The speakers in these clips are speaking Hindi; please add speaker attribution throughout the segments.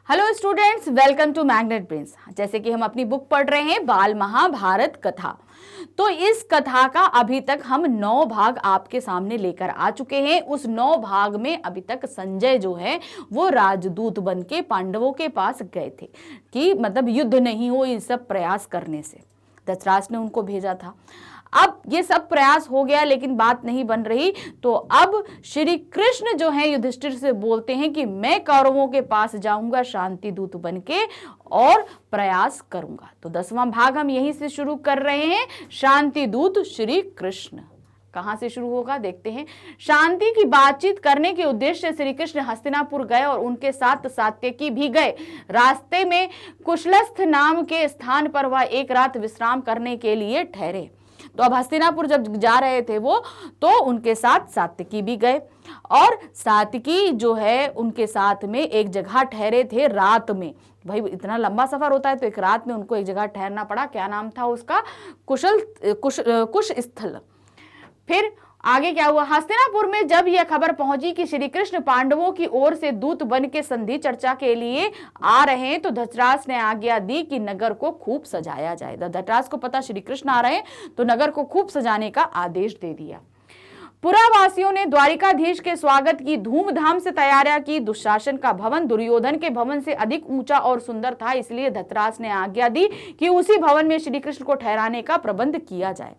Speaker 1: Hello students, welcome to Magnet Brains. जैसे कि हम अपनी बुक पढ़ रहे हैं बाल महाभारत कथा, तो इस कथा का अभी तक हम 9 भाग आपके सामने लेकर आ चुके हैं। उस 9 भाग में अभी तक संजय जो है वो राजदूत बन के पांडवों के पास गए थे कि मतलब युद्ध नहीं हो इन सब प्रयास करने से। धृतराष्ट्र ने उनको भेजा था। अब ये सब प्रयास हो गया लेकिन बात नहीं बन रही, तो अब श्री कृष्ण जो है युधिष्ठिर से बोलते हैं कि मैं कौरवों के पास जाऊंगा शांति दूत बनके और प्रयास करूंगा। तो 10वां भाग हम यहीं से शुरू कर रहे हैं। शांति दूत श्री कृष्ण कहां से शुरू होगा देखते हैं। शांति की बातचीत करने के उद्देश्य से श्री कृष्ण हस्तिनापुर गए और उनके साथ सात्यकी भी गए। रास्ते में कुशलस्थ नाम के स्थान पर वह एक रात विश्राम करने के लिए ठहरे। तो अब हस्तिनापुर जब जा रहे थे वो, तो उनके साथ सात्यकी भी गए और सात्यकी जो है उनके साथ में एक जगह ठहरे थे रात में। भाई इतना लंबा सफर होता है तो एक रात में उनको एक जगह ठहरना पड़ा। क्या नाम था उसका? कुश स्थल। फिर आगे क्या हुआ? हस्तिनापुर में जब यह खबर पहुंची कि श्री कृष्ण पांडवों की ओर से दूत बन के संधि चर्चा के लिए आ रहे हैं, तो धृतराष्ट्र ने आज्ञा दी कि नगर को खूब सजाया जाए। धृतराष्ट्र को पता श्री कृष्ण आ रहे हैं तो नगर को खूब सजाने का आदेश दे दिया। पुरावासियों ने द्वारिकाधीश के स्वागत की धूमधाम से तैयारियां की। दुशासन का भवन दुर्योधन के भवन से अधिक ऊंचा और सुंदर था, इसलिए धृतराष्ट्र ने आज्ञा दी कि उसी भवन में श्री कृष्ण को ठहराने का प्रबंध किया जाए।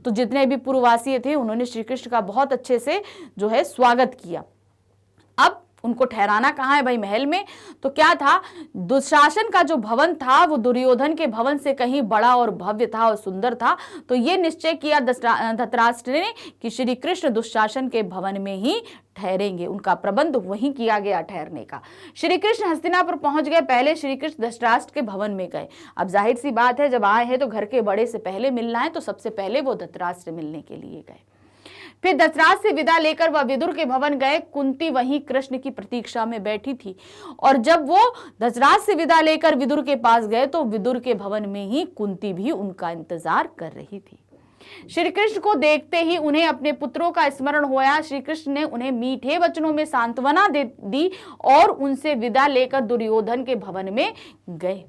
Speaker 1: तो जितने भी पूर्ववासी थे उन्होंने श्री कृष्ण का बहुत अच्छे से जो है स्वागत किया। अब उनको ठहराना कहाँ है भाई? महल में। तो क्या था, दुशासन का जो भवन था वो दुर्योधन के भवन से कहीं बड़ा और भव्य था और सुंदर था। तो ये निश्चय किया धृतराष्ट्र ने कि श्री कृष्ण दुशासन के भवन में ही ठहरेंगे। उनका प्रबंध वहीं किया गया ठहरने का। श्री कृष्ण हस्तिनापुर पहुंच गए। पहले श्री कृष्ण धृतराष्ट्र के भवन में गए। अब जाहिर सी बात है, जब आए हैं तो घर के बड़े से पहले मिलना है, तो सबसे पहले वो धृतराष्ट्र से मिलने के लिए गए। फिर धृतराष्ट्र से विदा लेकर वह विदुर के भवन गए। कुंती वहीं कृष्ण की प्रतीक्षा में बैठी थी और जब वो धृतराष्ट्र से विदा लेकर विदुर के पास गए तो विदुर के भवन में ही कुंती भी उनका इंतजार कर रही थी। श्री कृष्ण को देखते ही उन्हें अपने पुत्रों का स्मरण हुआ। श्री कृष्ण ने उन्हें मीठे वचनों में सांत्वना दी और उनसे विदा लेकर दुर्योधन के भवन में गए।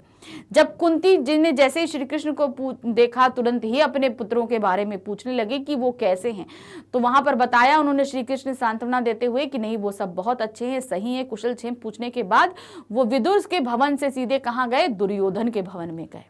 Speaker 1: जब कुंती जी ने जैसे ही श्री कृष्ण को देखा, तुरंत ही अपने पुत्रों के बारे में पूछने लगे कि वो कैसे हैं। तो वहां पर बताया उन्होंने श्री कृष्ण सांत्वना देते हुए कि नहीं, वो सब बहुत अच्छे हैं, सही हैं, कुशल क्षेम पूछने के बाद वो विदुर के भवन से सीधे कहां गए? दुर्योधन के भवन में गए।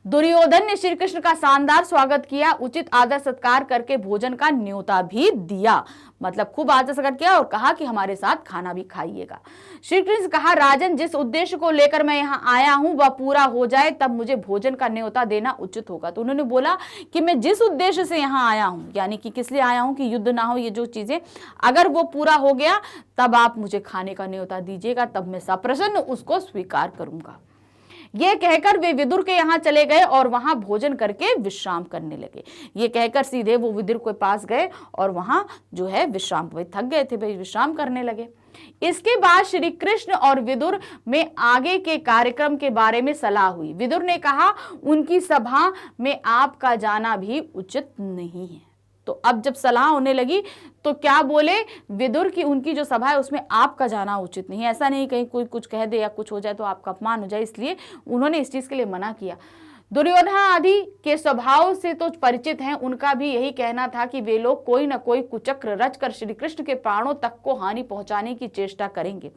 Speaker 1: दुर्योधन ने श्री कृष्ण का शानदार स्वागत किया, उचित आदर सत्कार करके भोजन का न्योता भी दिया। मतलब खूब आदर सत्कार किया और कहा कि हमारे साथ खाना भी खाइएगा। श्री कृष्ण कहा, राजन, जिस उद्देश्य को लेकर मैं यहाँ आया हूँ वह पूरा हो जाए तब मुझे भोजन का न्योता देना उचित होगा। तो उन्होंने बोला कि मैं जिस उद्देश्य से यहाँ आया हूँ, यानी कि किस लिए आया हूँ कि युद्ध ना हो, ये जो चीजें अगर वो पूरा हो गया तब आप मुझे खाने का न्योता दीजिएगा, तब मैं सप्रसन्न उसको स्वीकार करूंगा। ये कहकर वे विदुर के यहाँ चले गए और वहां भोजन करके विश्राम करने लगे। ये कहकर सीधे वो विदुर के पास गए और वहां जो है विश्राम, वे थक गए थे भाई, विश्राम करने लगे। इसके बाद श्री कृष्ण और विदुर में आगे के कार्यक्रम के बारे में सलाह हुई। विदुर ने कहा, उनकी सभा में आपका जाना भी उचित नहीं है। तो अब जब सलाह होने लगी तो क्या बोले विदुर की उनकी जो सभा है उसमें आपका जाना उचित नहीं है। ऐसा नहीं कहीं कोई कुछ कह दे या कुछ हो जाए तो आपका अपमान हो जाए, इसलिए उन्होंने इस चीज के लिए मना किया। दुर्योधन आदि के स्वभाव से तो परिचित हैं, उनका भी यही कहना था कि वे लोग कोई न कोई कुचक्र रचकर श्री कृष्ण के प्राणों तक को हानि पहुंचाने की चेष्टा करेंगे।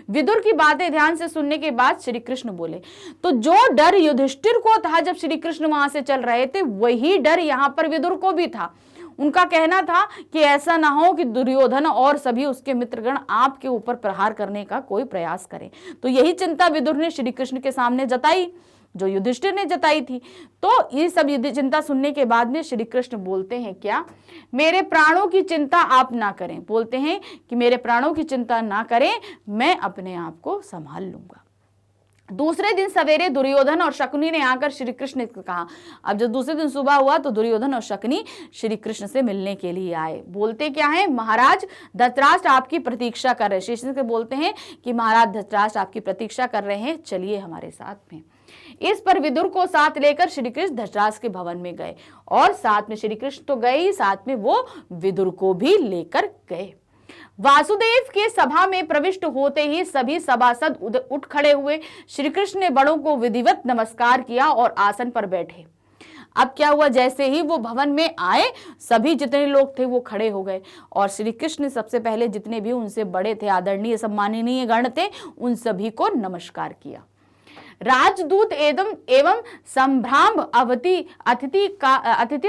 Speaker 1: विदुर की बातें ध्यान से सुनने के बाद श्री कृष्ण बोले, तो जो डर युधिष्ठिर को था जब श्री कृष्ण वहां से चल रहे थे, वही डर यहाँ पर विदुर को भी था। उनका कहना था कि ऐसा ना हो कि दुर्योधन और सभी उसके मित्रगण आपके ऊपर प्रहार करने का कोई प्रयास करें। तो यही चिंता विदुर ने श्री कृष्ण के सामने जताई जो युधिष्ठिर ने जताई थी। तो ये सब चिंता सुनने के बाद में श्री कृष्ण बोलते हैं, क्या मेरे प्राणों की चिंता आप ना करें। बोलते हैं कि मेरे प्राणों की चिंता ना करें, मैं अपने आप को संभाल लूंगा। दूसरे दिन सवेरे दुर्योधन और शकुनी ने आकर श्री कृष्ण को कहा। अब जब दूसरे दिन सुबह हुआ तो दुर्योधन और शकुनी श्री कृष्ण से मिलने के लिए आए। बोलते क्या है, महाराज धृतराष्ट्र आपकी प्रतीक्षा कर रहे हैं। श्री कृष्ण बोलते हैं कि महाराज धृतराष्ट्र आपकी प्रतीक्षा कर रहे हैं, चलिए हमारे साथ में। इस पर विदुर को साथ लेकर श्री कृष्ण धृतराष्ट्र के भवन में गए और साथ में श्री कृष्ण तो गए ही, साथ में वो विदुर को भी लेकर गए। वासुदेव के सभा में प्रविष्ट होते ही सभी सभासद उठ खड़े हुए। श्री कृष्ण ने बड़ों को विधिवत नमस्कार किया और आसन पर बैठे। अब क्या हुआ, जैसे ही वो भवन में आए सभी जितने लोग थे वो खड़े हो गए और श्री कृष्ण ने सबसे पहले जितने भी उनसे बड़े थे, आदरणीय सम्माननीय गण थे, उन सभी को नमस्कार किया। राजदूत एवं संभ्राम अतिथि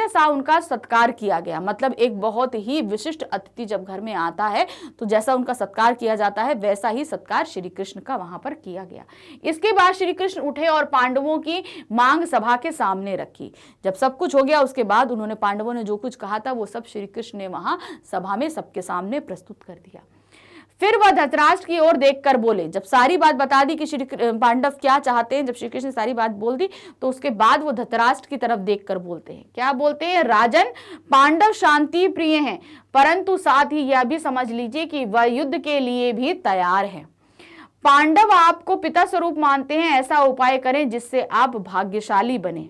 Speaker 1: सा उनका सत्कार किया गया। मतलब एक बहुत ही विशिष्ट अतिथि जब घर में आता है तो जैसा उनका सत्कार किया जाता है वैसा ही सत्कार श्री कृष्ण का वहां पर किया गया। इसके बाद श्री कृष्ण उठे और पांडवों की मांग सभा के सामने रखी। जब सब कुछ हो गया उसके बाद उन्होंने, पांडवों ने जो कुछ कहा था वो सब श्री कृष्ण ने वहां सभा में सबके सामने प्रस्तुत कर दिया। फिर वह धृतराष्ट्र की ओर देखकर बोले, जब सारी बात बता दी कि श्री पांडव क्या चाहते हैं, जब श्री कृष्ण ने सारी बात बोल दी तो उसके बाद वो धृतराष्ट्र की तरफ देखकर बोलते हैं, क्या बोलते हैं, राजन, पांडव शांति प्रिय हैं, परंतु साथ ही यह भी समझ लीजिए कि वह युद्ध के लिए भी तैयार है। पांडव आपको पिता स्वरूप मानते हैं, ऐसा उपाय करें जिससे आप भाग्यशाली बने।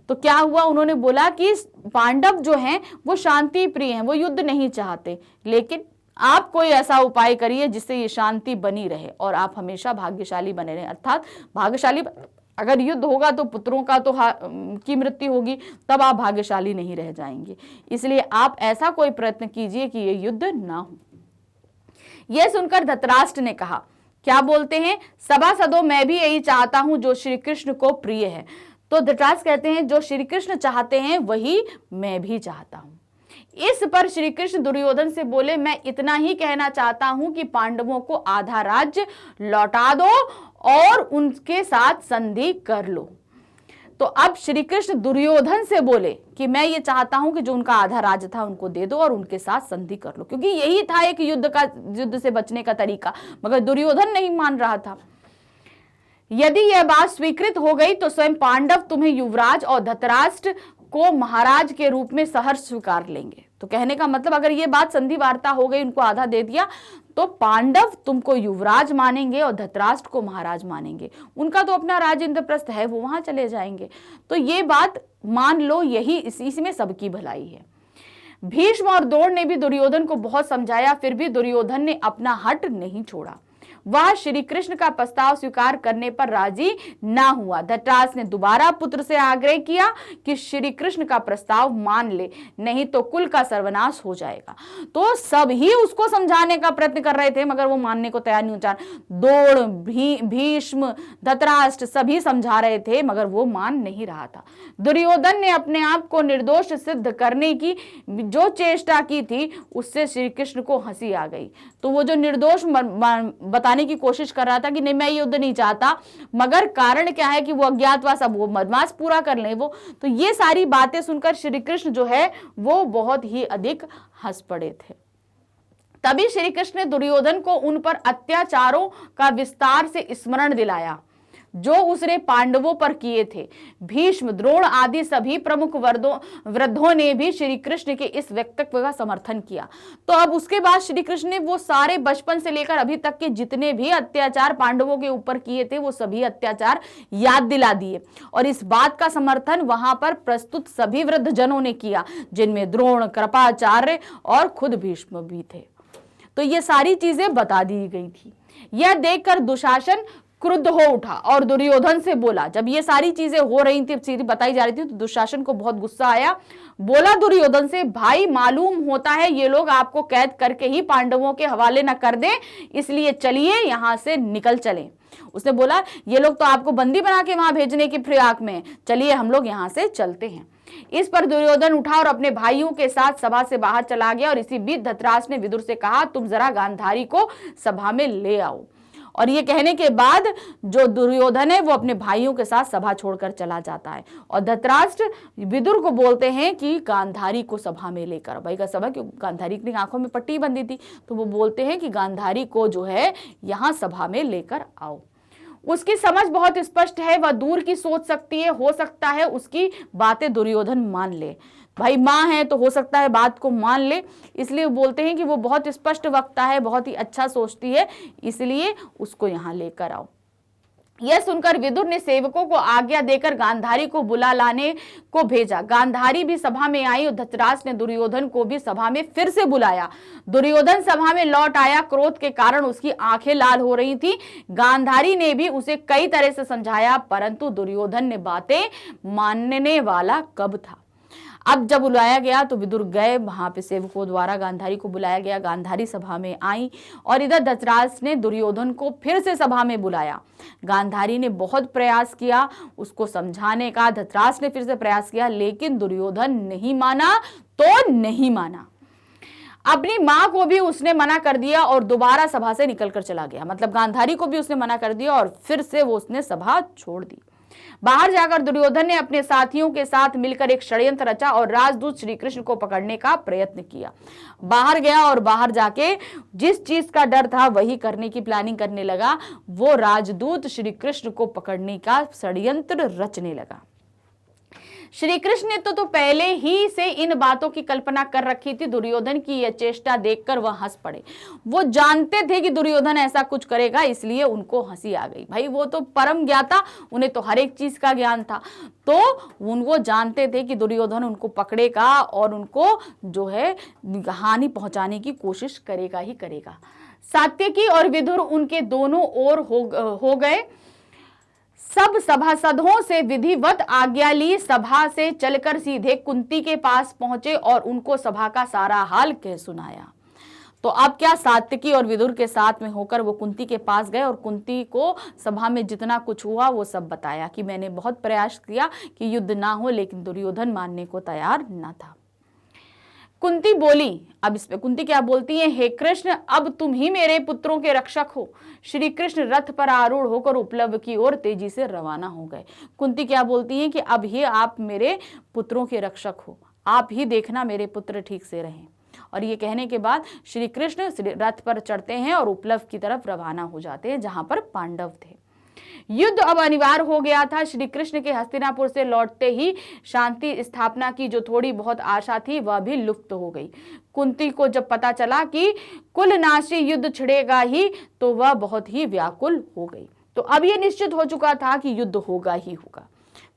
Speaker 1: तो क्या हुआ, उन्होंने बोला कि पांडव जो हैं वो शांति प्रिय हैं, वो युद्ध नहीं चाहते, लेकिन आप कोई ऐसा उपाय करिए जिससे ये शांति बनी रहे और आप हमेशा भाग्यशाली बने रहें। अर्थात भाग्यशाली, अगर युद्ध होगा तो पुत्रों का तो की मृत्यु होगी, तब आप भाग्यशाली नहीं रह जाएंगे। इसलिए आप ऐसा कोई प्रयत्न कीजिए कि ये युद्ध ना हो। यह सुनकर धृतराष्ट्र ने कहा, क्या बोलते हैं, सभासदों, मैं भी यही चाहता हूं जो श्री कृष्ण को प्रिय है। तो धृतराष्ट्र कहते हैं, जो श्री कृष्ण चाहते हैं वही मैं भी चाहता हूं। इस पर श्री कृष्ण दुर्योधन से बोले, मैं इतना ही कहना चाहता हूं कि पांडवों को आधा राज्य लौटा दो और उनके साथ संधि कर लो। तो अब श्री कृष्ण दुर्योधन से बोले कि मैं ये चाहता हूं कि जो उनका आधा राज्य था उनको दे दो और उनके साथ संधि कर लो, क्योंकि यही था एक युद्ध से बचने का तरीका। मगर दुर्योधन नहीं मान रहा था। यदि यह बात स्वीकृत हो गई तो स्वयं पांडव तुम्हें युवराज और धृतराष्ट्र को महाराज के रूप में सहर्ष स्वीकार लेंगे। तो कहने का मतलब, अगर ये बात संधि वार्ता हो गई, उनको आधा दे दिया, तो पांडव तुमको युवराज मानेंगे और धृतराष्ट्र को महाराज मानेंगे। उनका तो अपना राज इंद्रप्रस्थ है, वो वहां चले जाएंगे। तो ये बात मान लो, यही इसी में सबकी भलाई है। भीष्म और द्रोण ने भी दुर्योधन को बहुत समझाया, फिर भी दुर्योधन ने अपना हट नहीं छोड़ा। वह श्री कृष्ण का प्रस्ताव स्वीकार करने पर राजी ना हुआ। धृतराष्ट्र ने दोबारा पुत्र से आग्रह किया कि श्री कृष्ण का प्रस्ताव मान ले, नहीं तो कुल का सर्वनाश हो जाएगा। तो सब ही उसको समझाने का प्रयत्न कर रहे थे, मगर वो मानने को तैयार नहीं हो। द्रोण, भीष्म, धृतराष्ट्र सभी समझा रहे थे, मगर वो मान नहीं रहा था। दुर्योधन ने अपने आप को निर्दोष सिद्ध करने की जो चेष्टा की थी, उससे श्री कृष्ण को हंसी आ गई। तो वो जो निर्दोष बताने की कोशिश कर रहा था कि नहीं, मैं युद्ध नहीं चाहता, मगर कारण क्या है कि वो अज्ञातवास, अब वो मदमास पूरा कर ले वो। तो ये सारी बातें सुनकर श्री कृष्ण जो है वो बहुत ही अधिक हंस पड़े थे। तभी श्री कृष्ण ने दुर्योधन को उन पर अत्याचारों का विस्तार से स्मरण दिलाया जो उसने पांडवों पर किए थे। भीष्म, द्रोण आदि सभी प्रमुख वृद्धों ने भी श्री कृष्ण के इस वक्तव्य का समर्थन किया। तो अब उसके बाद श्री कृष्ण ने वो सारे बचपन से लेकर अभी तक के जितने भी अत्याचार पांडवों के ऊपर किए थे वो सभी अत्याचार याद दिला दिए, और इस बात का समर्थन वहां पर प्रस्तुत सभी वृद्ध जनों ने किया, जिनमें द्रोण, कृपाचार्य और खुद भीष्म भी थे। तो ये सारी चीजें बता दी गई थी। यह देखकर दुशासन क्रुद्ध हो उठा और दुर्योधन से बोला, जब ये सारी चीजें हो रही थी, सीधी बताई जा रही थी, तो दुशासन को बहुत गुस्सा आया। बोला दुर्योधन से, भाई मालूम होता है ये लोग आपको कैद करके ही पांडवों के हवाले न कर दें, इसलिए चलिए यहां से निकल चलें। उसने बोला, ये लोग तो आपको बंदी बना के वहां भेजने की फिराक में, चलिए हम लोग यहां से चलते हैं। इस पर दुर्योधन उठा और अपने भाइयों के साथ सभा से बाहर चला गया, और इसी बीच धृतराष्ट्र ने विदुर से कहा, तुम जरा गांधारी को सभा में ले आओ। और ये कहने के बाद जो दुर्योधन है वो अपने भाइयों के साथ सभा छोड़कर चला जाता है, और धृतराष्ट्र विदुर को बोलते हैं कि गांधारी को सभा में लेकर, भाई का सभा, क्योंकि गांधारी की आंखों में पट्टी बंधी थी, तो वो बोलते हैं कि गांधारी को जो है यहाँ सभा में लेकर आओ। उसकी समझ बहुत स्पष्ट है, वह दूर की सोच सकती है, हो सकता है उसकी बातें दुर्योधन मान ले। भाई माँ है तो हो सकता है बात को मान ले, इसलिए बोलते हैं कि वो बहुत स्पष्ट वक्ता है, बहुत ही अच्छा सोचती है, इसलिए उसको यहाँ लेकर आओ। यह सुनकर विदुर ने सेवकों को आज्ञा देकर गांधारी को बुला लाने को भेजा। गांधारी भी सभा में आई और धृतराष्ट्र ने दुर्योधन को भी सभा में फिर से बुलाया। दुर्योधन सभा में लौट आया। क्रोध के कारण उसकी आंखें लाल हो रही थी। गांधारी ने भी उसे कई तरह से समझाया, परंतु दुर्योधन ने बातें मानने वाला कब था। अब जब बुलाया गया तो विदुर गए, वहां पे सेवकों द्वारा गांधारी को बुलाया गया। गांधारी सभा में आई और इधर धृतराष्ट्र ने दुर्योधन को फिर से सभा में बुलाया। गांधारी ने बहुत प्रयास किया उसको समझाने का, धृतराष्ट्र ने फिर से प्रयास किया, लेकिन दुर्योधन नहीं माना तो नहीं माना। अपनी मां को भी उसने मना कर दिया और दोबारा सभा से निकलकर चला गया। मतलब गांधारी को भी उसने मना कर दिया और फिर से वो उसने सभा छोड़ दी। बाहर जाकर दुर्योधन ने अपने साथियों के साथ मिलकर एक षड्यंत्र रचा और राजदूत श्री कृष्ण को पकड़ने का प्रयत्न किया। बाहर गया और बाहर जाके जिस चीज का डर था वही करने की प्लानिंग करने लगा। वो राजदूत श्री कृष्ण को पकड़ने का षड्यंत्र रचने लगा। श्री कृष्ण ने तो पहले ही से इन बातों की कल्पना कर रखी थी। दुर्योधन की यह चेष्टा देखकर वह हंस पड़े। वो जानते थे कि दुर्योधन ऐसा कुछ करेगा, इसलिए उनको हंसी आ गई। भाई वो तो परम ज्ञाता, उन्हें तो हर एक चीज का ज्ञान था, तो उनको जानते थे कि दुर्योधन उनको पकड़ेगा और उनको जो है हानि पहुंचाने की कोशिश करेगा ही करेगा। सात्यकी और विदुर उनके दोनों ओर हो गए। सब सभासदों से विधिवत आज्ञा ली, सभा से चलकर सीधे कुंती के पास पहुंचे और उनको सभा का सारा हाल कह सुनाया। तो अब क्या, सात्यकी और विदुर के साथ में होकर वो कुंती के पास गए और कुंती को सभा में जितना कुछ हुआ वो सब बताया कि मैंने बहुत प्रयास किया कि युद्ध ना हो, लेकिन दुर्योधन मानने को तैयार ना था। कुंती बोली, अब इस पे कुंती क्या बोलती है, हे कृष्ण, अब तुम ही मेरे पुत्रों के रक्षक हो। श्री कृष्ण रथ पर आरूढ़ होकर उपलब्ध की ओर तेजी से रवाना हो गए। कुंती क्या बोलती है कि अब ही आप मेरे पुत्रों के रक्षक हो, आप ही देखना मेरे पुत्र ठीक से रहें। और ये कहने के बाद श्री कृष्ण रथ पर चढ़ते हैं और उपलब्ध की तरफ रवाना हो जाते हैं जहां पर पांडव थे। युद्ध अब अनिवार्य हो गया था। श्री कृष्ण के हस्तिनापुर से लौटते ही शांति स्थापना की जो थोड़ी बहुत आशा थी वह भी लुप्त हो गई। कुंती को जब पता चला कि कुलनाशी युद्ध छिड़ेगा ही तो वह बहुत ही व्याकुल हो गई। तो अब यह निश्चित हो चुका था कि युद्ध होगा ही होगा।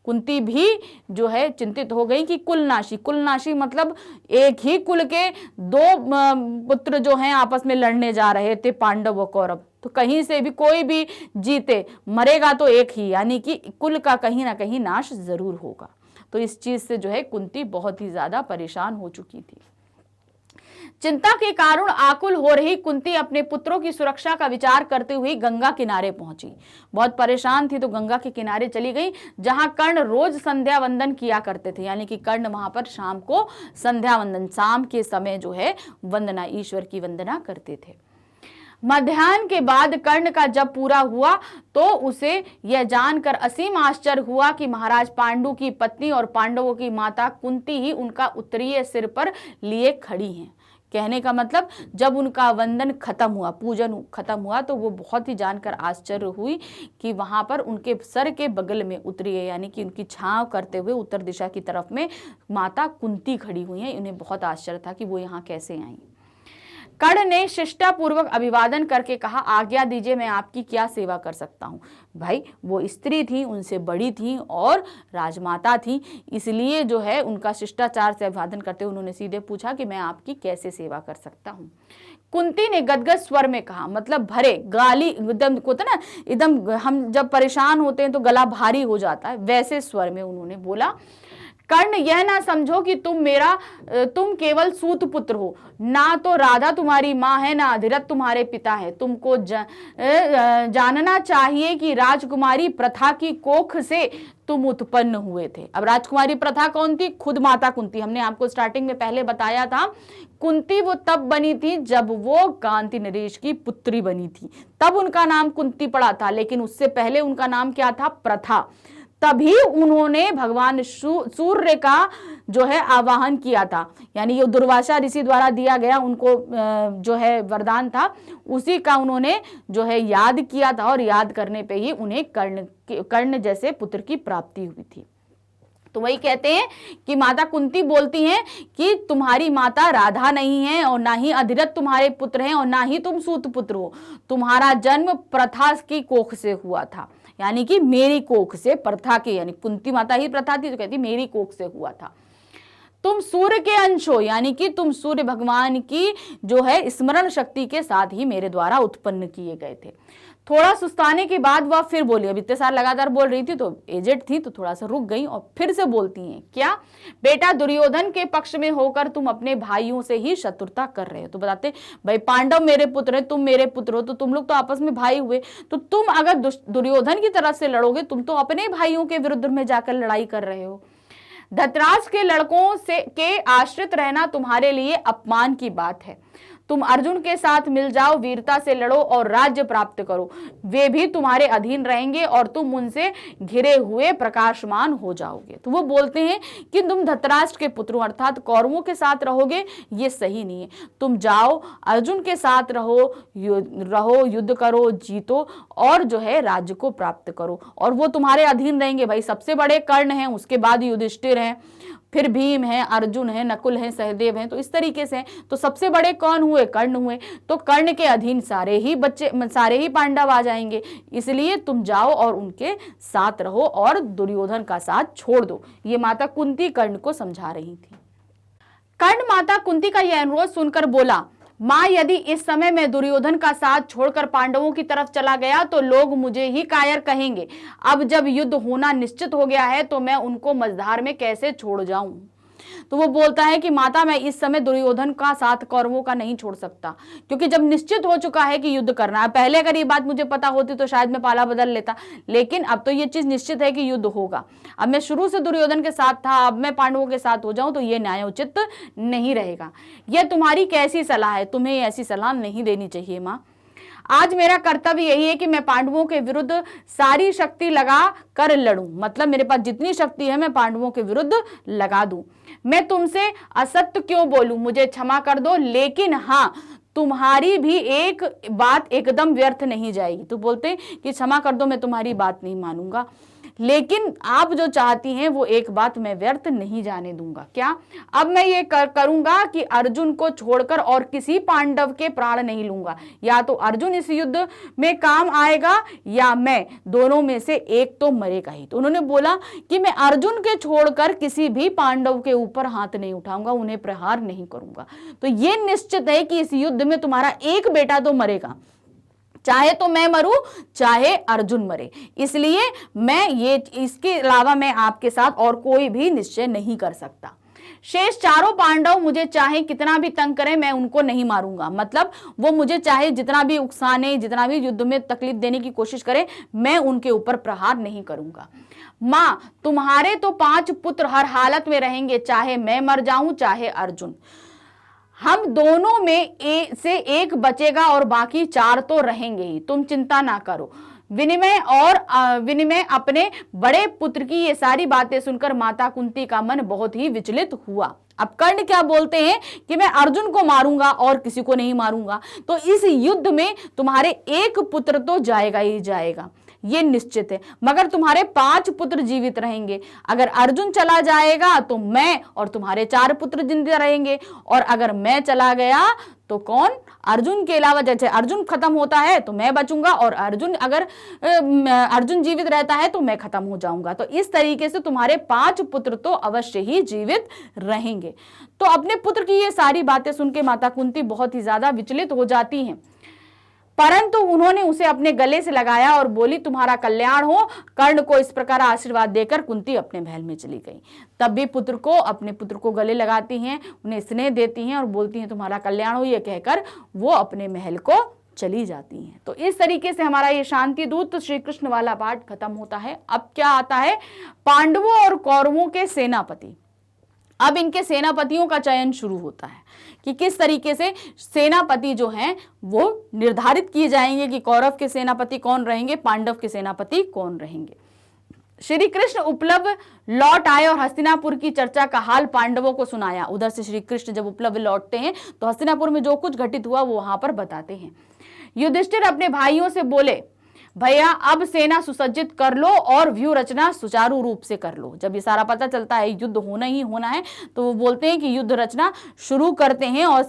Speaker 1: कुंती भी जो है चिंतित हो गई कि कुलनाशी मतलब एक ही कुल के दो पुत्र जो हैं आपस में लड़ने जा रहे थे, पांडव और कौरव। तो कहीं से भी कोई भी जीते, मरेगा तो एक ही, यानी कि कुल का कहीं ना कहीं नाश जरूर होगा। तो इस चीज से जो है कुंती बहुत ही ज्यादा परेशान हो चुकी थी। चिंता के कारण आकुल हो रही कुंती अपने पुत्रों की सुरक्षा का विचार करते हुए गंगा किनारे पहुंची। बहुत परेशान थी तो गंगा के किनारे चली गई, जहां कर्ण रोज संध्या वंदन किया करते थे। यानी कि कर्ण वहां पर शाम को संध्या वंदन, शाम के समय जो है वंदना, ईश्वर की वंदना करते थे। मध्याह्न के बाद कर्ण का जब पूरा हुआ तो उसे यह जानकर असीम आश्चर्य हुआ कि महाराज पांडु की पत्नी और पांडवों की माता कुंती ही उनका उत्तरीय सिर पर लिए खड़ी हैं। कहने का मतलब जब उनका वंदन खत्म हुआ, पूजन खत्म हुआ, तो वो बहुत ही जानकर आश्चर्य हुई कि वहां पर उनके सर के बगल में उत्तरीय यानी कि उनकी छांव करते हुए उत्तर दिशा की तरफ में माता कुंती खड़ी हुई हैं। उन्हें बहुत आश्चर्य था कि वो यहाँ कैसे आई। कर्ण ने शिष्टापूर्वक अभिवादन करके कहा, आज्ञा दीजिए, मैं आपकी क्या सेवा कर सकता हूँ। भाई वो स्त्री थी, उनसे बड़ी थी और राजमाता थी, इसलिए जो है उनका शिष्टाचार से अभिवादन करते हुए उन्होंने सीधे पूछा कि मैं आपकी कैसे सेवा कर सकता हूँ। कुंती ने गदगद स्वर में कहा, मतलब भरे गाली एकदम को तो ना, एकदम हम जब परेशान होते हैं तो गला भारी हो जाता है, वैसे स्वर में उन्होंने बोला, कर्ण यह ना समझो कि तुम केवल सूत पुत्र हो, ना तो राधा तुम्हारी माँ है, ना अधिरथ तुम्हारे पिता है। तुमको जानना चाहिए कि राजकुमारी प्रथा की कोख से तुम उत्पन्न हुए थे। अब राजकुमारी प्रथा कौन थी? खुद माता कुंती। हमने आपको स्टार्टिंग में पहले बताया था, कुंती वो तब बनी थी जब वो कांति नरेश की पुत्री बनी थी, तब उनका नाम कुंती पड़ा था, लेकिन उससे पहले उनका नाम क्या था? प्रथा। तभी उन्होंने भगवान सूर्य का जो है आवाहन किया था, यानी ये दुर्वासा ऋषि द्वारा दिया गया उनको जो है वरदान था, उसी का उन्होंने जो है याद किया था और याद करने पे ही उन्हें कर्ण जैसे पुत्र की प्राप्ति हुई थी। तो वही कहते हैं कि माता कुंती बोलती हैं कि तुम्हारी माता राधा नहीं है और ना ही अधिरथ तुम्हारे पुत्र हैं और ना ही तुम सूत पुत्र हो, तुम्हारा जन्म प्रथा की कोख से हुआ था, यानी कि मेरी कोख से, प्रथा के, यानी कुंती माता ही प्रथा थी तो कहती मेरी कोख से हुआ था। तुम सूर्य के अंश हो, यानी कि तुम सूर्य भगवान की जो है स्मरण शक्ति के साथ ही मेरे द्वारा उत्पन्न किए गए थे। थोड़ा सुस्ताने के बाद वह फिर बोली, अब इतने साल लगातार बोल रही थी तो एजेड थी तो थोड़ा सा रुक गई और फिर से बोलती हैं, क्या बेटा दुर्योधन के पक्ष में होकर तुम अपने भाइयों से ही शत्रुता कर रहे हो। तो बताते भाई पांडव मेरे पुत्र है, तुम मेरे पुत्र हो, तो तुम लोग तो आपस में भाई हुए, तो तुम अगर दुर्योधन की तरफ से लड़ोगे तुम तो अपने भाइयों के विरुद्ध में जाकर लड़ाई कर रहे हो। धृतराष्ट्र के लड़कों से के आश्रित रहना तुम्हारे लिए अपमान की बात है। तुम अर्जुन के साथ मिल जाओ, वीरता से लड़ो और राज्य प्राप्त करो, वे भी तुम्हारे अधीन रहेंगे और तुम उनसे घिरे हुए प्रकाशमान हो जाओगे। तो वो बोलते हैं कि तुम धृतराष्ट्र के पुत्रों अर्थात कौरवों के साथ रहोगे, ये सही नहीं है। तुम जाओ अर्जुन के साथ रहो, युद्ध करो, जीतो और जो है राज्य को प्राप्त करो, और वो तुम्हारे अधीन रहेंगे। भाई सबसे बड़े कर्ण हैं, उसके बाद युधिष्ठिर हैं, फिर भीम है, अर्जुन है, नकुल है, सहदेव हैं, तो इस तरीके से तो सबसे बड़े कौन हुए? कर्ण हुए। तो कर्ण के अधीन सारे ही पांडव आ जाएंगे, इसलिए तुम जाओ और उनके साथ रहो और दुर्योधन का साथ छोड़ दो। ये माता कुंती कर्ण को समझा रही थी। कर्ण माता कुंती का यह अनुरोध सुनकर बोला, माँ यदि इस समय मैं दुर्योधन का साथ छोड़कर पांडवों की तरफ चला गया तो लोग मुझे ही कायर कहेंगे। अब जब युद्ध होना निश्चित हो गया है तो मैं उनको मझधार में कैसे छोड़ जाऊं। तो वो बोलता है कि माता मैं इस समय दुर्योधन का साथ कौरवों का नहीं छोड़ सकता, क्योंकि जब निश्चित हो चुका है कि युद्ध करना है, पहले अगर ये बात मुझे पता होती तो शायद मैं पाला बदल लेता, लेकिन अब तो ये चीज निश्चित है कि युद्ध होगा। अब मैं शुरू से दुर्योधन के साथ था, अब मैं पांडवों के साथ हो जाऊं तो ये न्यायोचित नहीं रहेगा। यह तुम्हारी कैसी सलाह है? तुम्हें ऐसी सलाह नहीं देनी चाहिए माँ। आज मेरा कर्तव्य यही है कि मैं पांडवों के विरुद्ध सारी शक्ति लगा कर लड़ूं, मतलब मेरे पास जितनी शक्ति है मैं पांडवों के विरुद्ध लगा दूं। मैं तुमसे असत्य क्यों बोलूं, मुझे क्षमा कर दो, लेकिन हाँ तुम्हारी भी एक बात एकदम व्यर्थ नहीं जाएगी। तो बोलते हैं कि क्षमा कर दो, मैं तुम्हारी बात नहीं मानूंगा, लेकिन आप जो चाहती हैं वो एक बात मैं व्यर्थ नहीं जाने दूंगा। क्या? अब मैं ये करूंगा कि अर्जुन को छोड़कर और किसी पांडव के प्राण नहीं लूंगा। या तो अर्जुन इस युद्ध में काम आएगा या मैं, दोनों में से एक तो मरेगा ही। तो उन्होंने बोला कि मैं अर्जुन के छोड़कर किसी भी पांडव के ऊपर हाथ नहीं उठाऊंगा, उन्हें प्रहार नहीं करूंगा। तो ये निश्चित है कि इस युद्ध में तुम्हारा एक बेटा तो मरेगा, चाहे तो मैं मरूं चाहे अर्जुन मरे, इसलिए मैं ये, इसके अलावा मैं आपके साथ और कोई भी निश्चय नहीं कर सकता। शेष चारों पांडव मुझे चाहे कितना भी तंग करें मैं उनको नहीं मारूंगा, मतलब वो मुझे चाहे जितना भी उकसाने, जितना भी युद्ध में तकलीफ देने की कोशिश करें, मैं उनके ऊपर प्रहार नहीं करूंगा। माँ तुम्हारे तो 5 पुत्र हर हालत में रहेंगे, चाहे मैं मर जाऊं चाहे अर्जुन, हम दोनों में से एक बचेगा और बाकी 4 तो रहेंगे ही, तुम चिंता ना करो। विनिमय अपने बड़े पुत्र की ये सारी बातें सुनकर माता कुंती का मन बहुत ही विचलित हुआ। अब कर्ण क्या बोलते हैं कि मैं अर्जुन को मारूंगा और किसी को नहीं मारूंगा, तो इस युद्ध में तुम्हारे एक पुत्र तो जाएगा ही जाएगा, ये निश्चित है, मगर तुम्हारे 5 पुत्र जीवित रहेंगे। अगर अर्जुन चला जाएगा तो मैं और तुम्हारे 4 पुत्र जिंदा रहेंगे, और अगर मैं चला गया तो कौन? अर्जुन के अलावा, जैसे अर्जुन खत्म होता है तो मैं बचूंगा, और अर्जुन जीवित रहता है तो मैं खत्म हो जाऊंगा। तो इस तरीके से तुम्हारे 5 पुत्र तो अवश्य ही जीवित रहेंगे। तो अपने पुत्र की ये सारी बातें सुन के माता कुंती बहुत ही ज्यादा विचलित हो जाती हैं, परंतु उन्होंने उसे अपने गले से लगाया और बोली तुम्हारा कल्याण हो। कर्ण को इस प्रकार आशीर्वाद देकर कुंती अपने महल में चली गई। तब भी अपने पुत्र को गले लगाती हैं, उन्हें स्नेह देती हैं और बोलती हैं तुम्हारा कल्याण हो, ये कहकर वो अपने महल को चली जाती हैं। तो इस तरीके से हमारा ये शांति दूत श्री कृष्ण वाला पाठ खत्म होता है। अब क्या आता है? पांडवों और कौरवों के सेनापति। अब इनके सेनापतियों का चयन शुरू होता है कि किस तरीके से सेनापति जो हैं वो निर्धारित किए जाएंगे कि कौरव के सेनापति कौन रहेंगे, पांडव के सेनापति कौन रहेंगे। श्री कृष्ण उपलब्ध लौट आए और हस्तिनापुर की चर्चा का हाल पांडवों को सुनाया। उधर से श्री कृष्ण जब उपलब्ध लौटते हैं तो हस्तिनापुर में जो कुछ घटित हुआ वो वहां पर बताते हैं। युधिष्ठिर अपने भाइयों से बोले, भैया अब सेना सुसज्जित कर लो और व्यू रचना सुचारू रूप से कर लो। जब ये सारा पता चलता है युद्ध होना ही होना है, तो वो बोलते हैं कि युद्ध रचना शुरू करते हैं और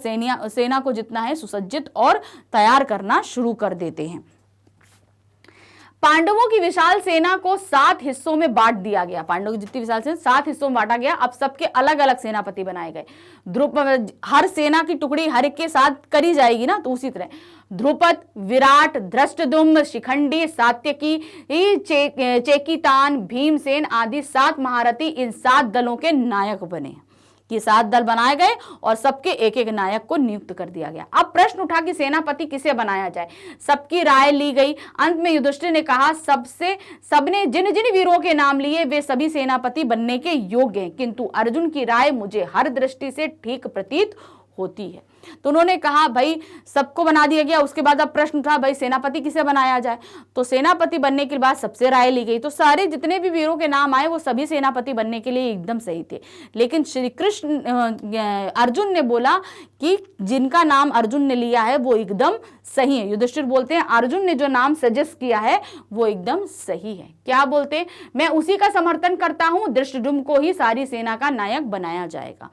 Speaker 1: सेना को जितना है सुसज्जित और तैयार करना शुरू कर देते हैं। पांडवों की विशाल सेना को 7 हिस्सों में बांट दिया गया। पांडवों की जितनी विशाल सेना 7 हिस्सों में बांटा गया। अब सबके अलग अलग सेनापति बनाए गए। द्रुपद, हर सेना की टुकड़ी हर एक के साथ करी जाएगी ना, तो उसी तरह द्रुपद, विराट, धृष्टद्युम्न, शिखंडी, सात्यकी, चेकितान, भीमसेन आदि 7 महारथी इन 7 दलों के नायक बने। कि 7 दल बनाए गए और सबके एक एक नायक को नियुक्त कर दिया गया। अब प्रश्न उठा कि सेनापति किसे बनाया जाए। सबकी राय ली गई। अंत में युधिष्ठिर ने कहा सबने जिन जिन वीरों के नाम लिए वे सभी सेनापति बनने के योग्य हैं, किंतु अर्जुन की राय मुझे हर दृष्टि से ठीक प्रतीत होती है। तो उन्होंने कहा भाई सबको बना दिया गया। उसके बाद अब प्रश्न उठा भाई सेनापति किसे बनाया जाए। तो सेनापति बनने के बाद सबसे राय ली गई। तो सारे जितने भी वीरों के नाम आए वो सभी सेनापति बनने के लिए एकदम सही थे। लेकिन श्री कृष्ण अर्जुन ने बोला कि जिनका नाम अर्जुन ने लिया है वो एकदम सही है। युधिष्ठिर बोलते हैं अर्जुन ने जो नाम सजेस्ट किया है वो एकदम सही है। क्या बोलते हैं, मैं उसी का समर्थन करता हूं, धृष्टद्युम्न को ही सारी सेना का नायक बनाया जाएगा।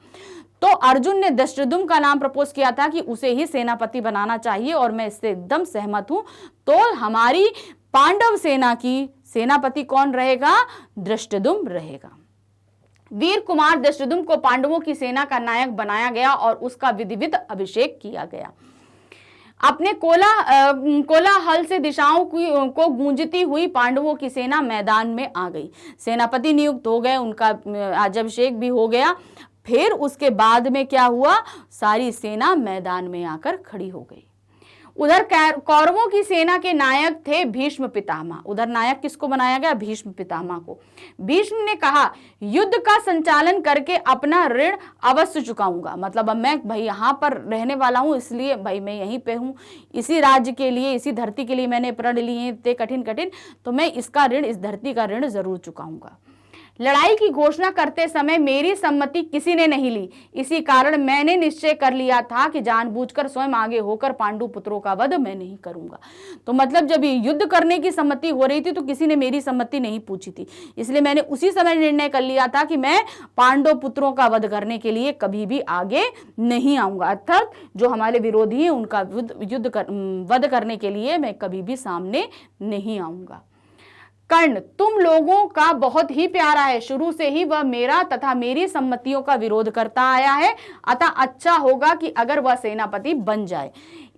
Speaker 1: तो अर्जुन ने धृष्टद्युम्न का नाम प्रपोज किया था कि उसे ही सेनापति बनाना चाहिए और मैं इससे एकदम सहमत हूं। तो हमारी पांडव सेना की सेनापति कौन रहेगा, धृष्टद्युम्न रहेगा। वीर कुमार धृष्टद्युम्न को पांडवों की सेना का नायक बनाया गया और उसका विधिवत अभिषेक किया गया। अपने कोलाहल से दिशाओं को गूंजती हुई पांडवों की सेना मैदान में आ गई। सेनापति नियुक्त हो गए, उनका राज्याभिषेक भी हो गया। फिर उसके बाद में क्या हुआ, सारी सेना मैदान में आकर खड़ी हो गई। उधर कौरवों की सेना के नायक थे भीष्म पितामह। उधर नायक किसको बनाया गया, भीष्म पितामह को। भीष्म ने कहा युद्ध का संचालन करके अपना ऋण अवश्य चुकाऊंगा। मतलब अब मैं भाई यहाँ पर रहने वाला हूँ, इसलिए भाई मैं यहीं पे हूँ, इसी राज्य के लिए, इसी धरती के लिए मैंने प्रण लिए हैं इतने कठिन कठिन, तो मैं इसका ऋण, इस धरती का ऋण जरूर चुकाऊंगा। लड़ाई की घोषणा करते समय मेरी सम्मति किसी ने नहीं ली, इसी कारण मैंने निश्चय कर लिया था कि जानबूझकर स्वयं आगे होकर पांडु पुत्रों का वध मैं नहीं करूंगा। तो मतलब जब ये युद्ध करने की सम्मति हो रही थी तो किसी ने मेरी सम्मति नहीं पूछी थी, इसलिए मैंने उसी समय निर्णय कर लिया था कि मैं पांडव पुत्रों का वध करने के लिए कभी भी आगे नहीं आऊंगा। अर्थात जो हमारे विरोधी हैं उनका वध करने के लिए मैं कभी भी सामने नहीं आऊंगा। कर्ण तुम लोगों का बहुत ही प्यारा है, शुरू से ही वह मेरा तथा मेरी सम्मतियों का विरोध करता आया है, अतः अच्छा होगा कि अगर वह सेनापति बन जाए,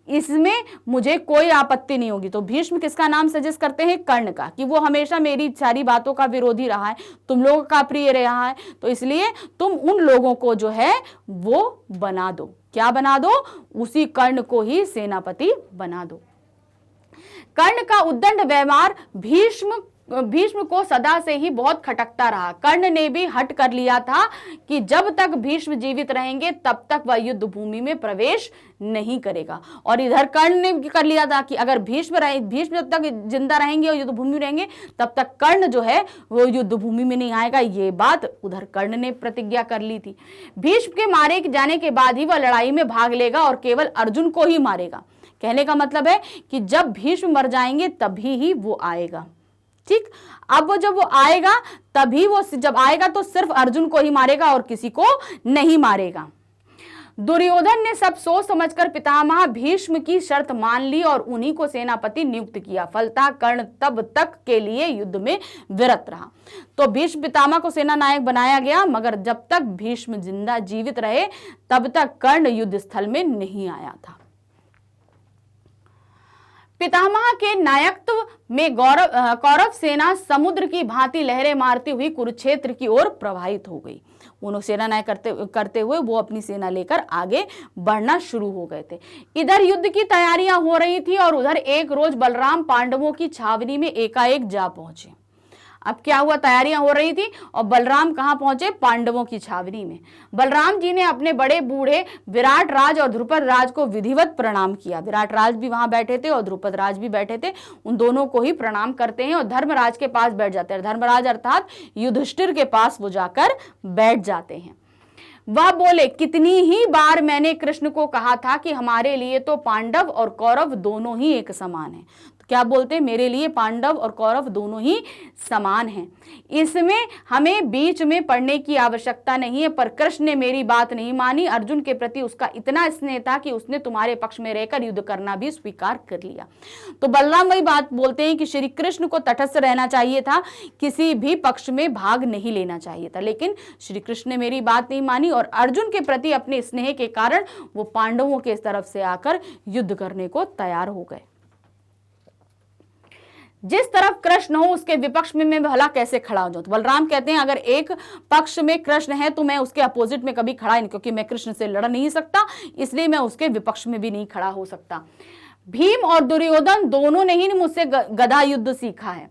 Speaker 1: इसमें मुझे कोई आपत्ति नहीं होगी। तो भीष्म किसका नाम सजेस्ट करते हैं, कर्ण का, कि वो हमेशा मेरी सारी बातों का विरोधी रहा है, तुम लोगों का प्रिय रहा है, तो इसलिए तुम उन लोगों को जो है वो बना दो। क्या बना दो, उसी कर्ण को ही सेनापति बना दो। कर्ण का उद्दंड व्यवहार भीष्म को सदा से ही बहुत खटकता रहा। कर्ण ने भी हट कर लिया था कि जब तक भीष्म जीवित रहेंगे तब तक वह युद्ध भूमि में प्रवेश नहीं करेगा। और इधर कर्ण ने कर लिया था कि अगर भीष्म जब तक जिंदा रहेंगे और युद्ध भूमि में रहेंगे तब तक कर्ण जो है वो युद्ध भूमि में नहीं आएगा। ये बात उधर कर्ण ने प्रतिज्ञा कर ली थी। भीष्म के मारे जाने के बाद ही वह लड़ाई में भाग लेगा और केवल अर्जुन को ही मारेगा। कहने का मतलब है कि जब भीष्म मर जाएंगे तभी ही वो आएगा। ठीक, अब वो जब वो आएगा तभी वो जब आएगा तो सिर्फ अर्जुन को ही मारेगा और किसी को नहीं मारेगा। दुर्योधन ने सब सोच समझकर पितामह भीष्म की शर्त मान ली और उन्हीं को सेनापति नियुक्त किया। फलतः कर्ण तब तक के लिए युद्ध में विरत रहा। तो भीष्म पितामह को सेना नायक बनाया गया, मगर जब तक भीष्म जीवित रहे तब तक कर्ण युद्ध स्थल में नहीं आया था। पितामह के नायकत्व में कौरव सेना समुद्र की भांति लहरें मारती हुई कुरुक्षेत्र की ओर प्रवाहित हो गई। उन्होंने सेना नायक करते हुए वो अपनी सेना लेकर आगे बढ़ना शुरू हो गए थे। इधर युद्ध की तैयारियां हो रही थी और उधर एक रोज बलराम पांडवों की छावनी में एकाएक जा पहुंचे। अब क्या हुआ, तैयारियां हो रही थी और बलराम कहां पहुंचे, पांडवों की छावनी में। बलराम जी ने अपने बड़े बूढ़े विराट राज और द्रुपद राज को विधिवत प्रणाम किया। विराट राज भी वहां बैठे थे और द्रुपद राज भी बैठे थे, उन दोनों को ही प्रणाम करते हैं और धर्मराज के पास बैठ जाते हैं। धर्मराज अर्थात युधिष्ठिर के पास वो जाकर बैठ जाते हैं। वह बोले, कितनी ही बार मैंने कृष्ण को कहा था कि हमारे लिए तो पांडव और कौरव दोनों ही एक समान है। क्या बोलते हैं, मेरे लिए पांडव और कौरव दोनों ही समान हैं, इसमें हमें बीच में पड़ने की आवश्यकता नहीं है। पर कृष्ण ने मेरी बात नहीं मानी। अर्जुन के प्रति उसका इतना स्नेह था कि उसने तुम्हारे पक्ष में रहकर युद्ध करना भी स्वीकार कर लिया। तो बलराम वही बात बोलते हैं कि श्री कृष्ण को तटस्थ रहना चाहिए था, किसी भी पक्ष में भाग नहीं लेना चाहिए था, लेकिन श्री कृष्ण ने मेरी बात नहीं मानी और अर्जुन के प्रति अपने स्नेह के कारण वो पांडवों के तरफ से आकर युद्ध करने को तैयार हो गए। जिस तरफ कृष्ण हो उसके विपक्ष में मैं भला कैसे खड़ा हो जाऊं। तो बलराम कहते हैं अगर एक पक्ष में कृष्ण है तो मैं उसके अपोजिट में कभी खड़ा ही नहीं, क्योंकि मैं कृष्ण से लड़ नहीं सकता, इसलिए मैं उसके विपक्ष में भी नहीं खड़ा हो सकता। भीम और दुर्योधन दोनों ने ही मुझसे गदा युद्ध सीखा है,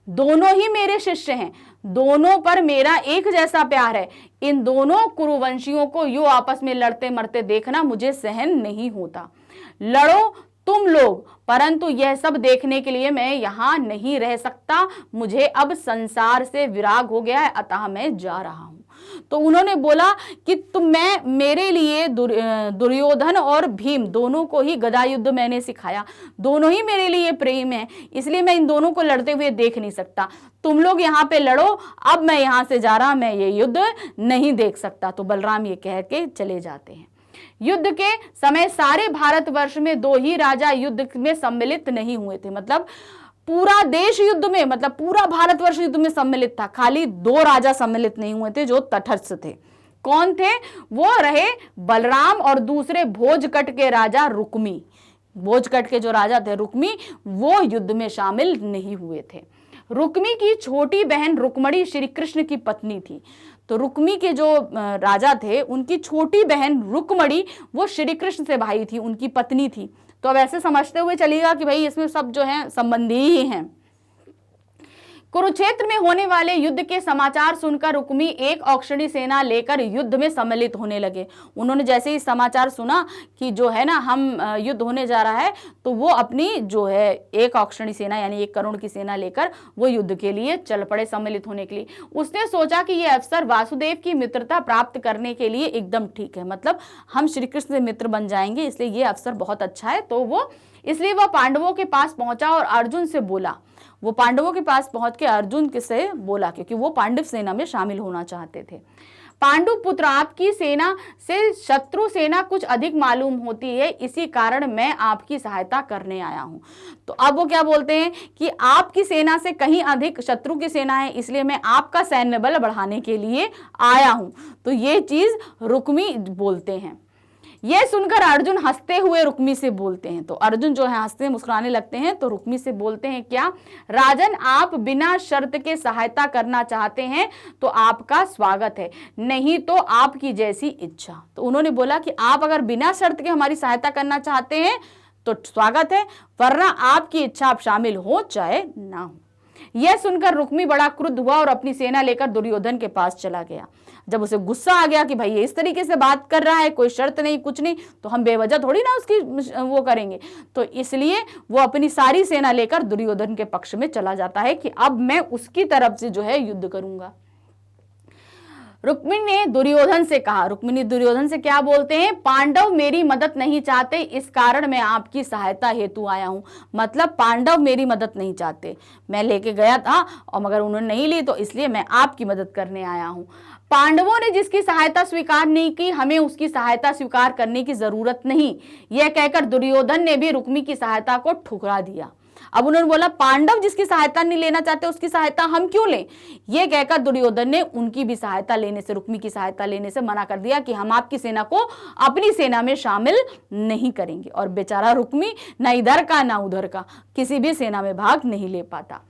Speaker 1: दोनों ही मेरे शिष्य हैं, दोनों पर मेरा एक जैसा प्यार है। इन दोनों कुरुवंशियों को यूं आपस में लड़ते मरते देखना मुझे सहन नहीं होता। लड़ो तुम लोग, परंतु यह सब देखने के लिए मैं यहां नहीं रह सकता। मुझे अब संसार से विराग हो गया है, अतः मैं जा रहा हूं। तो उन्होंने बोला कि मैं मेरे लिए दुर्योधन और भीम दोनों को ही गदा युद्ध मैंने सिखाया, दोनों ही मेरे लिए प्रेम है, इसलिए मैं इन दोनों को लड़ते हुए देख नहीं सकता। तुम लोग यहाँ पे लड़ो, अब मैं यहां से जा रहा, मैं ये युद्ध नहीं देख सकता। तो बलराम ये कह के चले जाते हैं। युद्ध के समय सारे भारतवर्ष में 2 ही राजा युद्ध में सम्मिलित नहीं हुए थे, मतलब पूरा देश युद्ध में, मतलब पूरा भारतवर्ष युद्ध में सम्मिलित था, खाली 2 राजा सम्मिलित नहीं हुए थे जो तटस्थ थे। कौन थे वो? रहे बलराम और दूसरे भोजकट के राजा रुक्मी। भोजकट के जो राजा थे रुक्मी, वो युद्ध में शामिल नहीं हुए थे। रुक्मी की छोटी बहन रुक्मणी श्री कृष्ण की पत्नी थी। तो रुक्मी के जो राजा थे उनकी छोटी बहन रुक्मणी वो श्री कृष्ण से भाई थी, उनकी पत्नी थी। तो अब ऐसे समझते हुए चलिएगा कि भाई इसमें सब जो है संबंधी ही हैं। कुरुक्षेत्र में होने वाले युद्ध के समाचार सुनकर रुक्मी एक औक्षणी सेना लेकर युद्ध में सम्मिलित होने लगे। उन्होंने जैसे ही समाचार सुना कि जो है ना हम युद्ध होने जा रहा है, तो वो अपनी जो है एक औक्षणी सेना यानी 1 करोड़ की सेना लेकर वो युद्ध के लिए चल पड़े, सम्मिलित होने के लिए। उसने सोचा कि ये अवसर वासुदेव की मित्रता प्राप्त करने के लिए एकदम ठीक है, मतलब हम श्री कृष्ण से मित्र बन जाएंगे, इसलिए ये अवसर बहुत अच्छा है। तो वो इसलिए वह पांडवों के पास पहुंचा और अर्जुन से बोला। वो पांडवों के पास पहुंच के अर्जुन से बोला, क्योंकि वो पांडव सेना में शामिल होना चाहते थे। पांडु पुत्र, आपकी सेना से शत्रु सेना कुछ अधिक मालूम होती है, इसी कारण मैं आपकी सहायता करने आया हूं। तो अब वो क्या बोलते हैं कि आपकी सेना से कहीं अधिक शत्रु की सेना है, इसलिए मैं आपका सैन्य बल बढ़ाने के लिए आया हूं। तो ये चीज रुक्मी बोलते हैं। यह सुनकर अर्जुन हंसते हुए रुक्मी से बोलते हैं। तो अर्जुन जो है हंसते मुस्कुराने लगते हैं। तो रुक्मी से बोलते हैं, क्या राजन आप बिना शर्त के सहायता करना चाहते हैं तो आपका स्वागत है, नहीं तो आपकी जैसी इच्छा। तो उन्होंने बोला कि आप अगर बिना शर्त के हमारी सहायता करना चाहते हैं तो स्वागत है, वरना आपकी इच्छा आप शामिल हो चाहे ना हो। यह सुनकर रुक्मी बड़ा क्रुद्ध हुआ और अपनी सेना लेकर दुर्योधन के पास चला गया। जब उसे गुस्सा आ गया कि भाई ये इस तरीके से बात कर रहा है, कोई शर्त नहीं कुछ नहीं, तो हम बेवजह थोड़ी ना उसकी वो करेंगे, तो इसलिए वो अपनी सारी सेना लेकर दुर्योधन के पक्ष में चला जाता है कि अब मैं उसकी तरफ से जो है युद्ध करूंगा। रुक्मिणी ने दुर्योधन से कहा, रुक्मिणी दुर्योधन से क्या बोलते हैं, पांडव मेरी मदद नहीं चाहते, इस कारण मैं आपकी सहायता हेतु आया हूं। मतलब पांडव मेरी मदद नहीं चाहते, मैं लेके गया था और मगर उन्होंने नहीं ली, तो इसलिए मैं आपकी मदद करने आया हूं। पांडवों ने जिसकी सहायता स्वीकार नहीं की, हमें उसकी सहायता स्वीकार करने की जरूरत नहीं। यह कहकर दुर्योधन ने भी रुक्मी की सहायता को ठुकरा दिया। अब उन्होंने बोला पांडव जिसकी सहायता नहीं लेना चाहते उसकी सहायता हम क्यों लें। यह कहकर दुर्योधन ने उनकी भी सहायता लेने से, रुक्मी की सहायता लेने से मना कर दिया कि हम आपकी सेना को अपनी सेना में शामिल नहीं करेंगे। और बेचारा रुक्मी ना इधर का ना उधर का किसी भी सेना में भाग नहीं ले पाता।